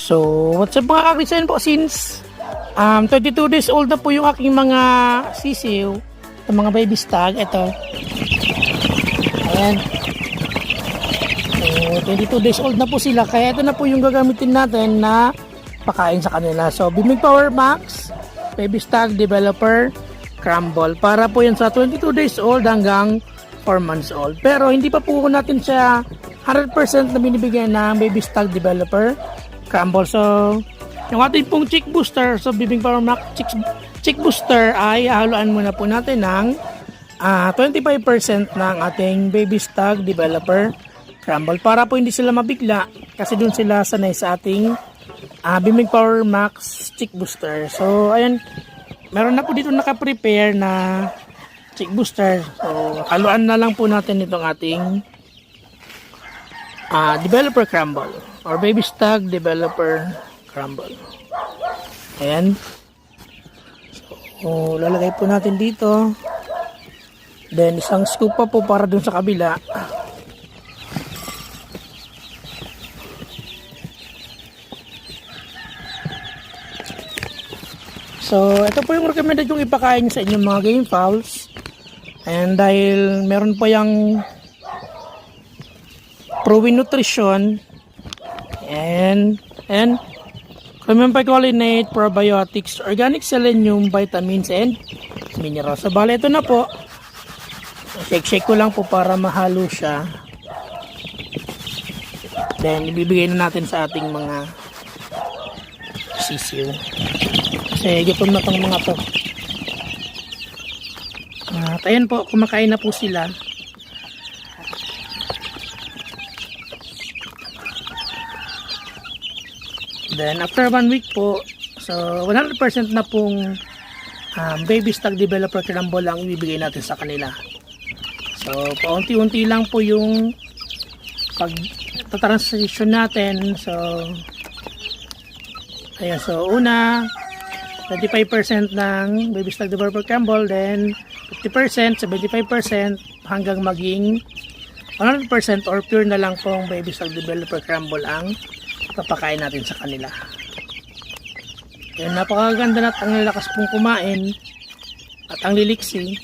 So, what's up mga kakrisan po, since 22 days old na po yung aking mga sisiw, yung mga baby stag, ito. Ayan. So, 22 days old na po sila, kaya ito na po yung gagamitin natin na pakain sa kanila. So, Bimig Power Max, Baby Stag Developer, Crumble. Para po yan sa 22 days old hanggang 4 months old. Pero hindi pa po natin siya 100% na binibigyan ng Baby Stag Developer, Crumble. So, yung ating pong chick booster, so Bimig Power Max chick booster ay haluan muna po natin ng 25% ng ating Baby Stag Developer, Crumble. Para po hindi sila mabigla kasi dun sila sanay sa ating Bimig Power Max chick booster. So, ayan, meron na po dito naka-prepare na chick booster. So, haluan na lang po natin itong ating Developer Crumble or Baby Stag Developer Crumble. Ayan. So, lalagay po natin dito. Then, isang scoop pa po para dun sa kabila. So, ito po yung recommended kong ipakain sa inyong mga game fowls. And dahil meron pa yung Proven Nutrition and Colinate, Probiotics, Organic Selenium, Vitamins and Minerals. So, bale ito na po. Shake ko lang po para mahalo siya. Then, ibibigay na natin sa ating mga sisiw. Kasi gutom na tong mga to. At ayan po, kumakain na po sila. Then after 1 week po, so 100% na pong Baby Stag Developer Crumble lang ibibigay natin sa kanila. So paunti-unti lang po yung pag-transition natin. So ayan, so una 25% ng Baby Stag Developer Crumble, then 50%, 75% hanggang maging 100% or pure na lang pong Baby Stag Developer Crumble ang papakain natin sa kanila. Yan, napakaganda na at ang lakas pong kumain at ang liliksi.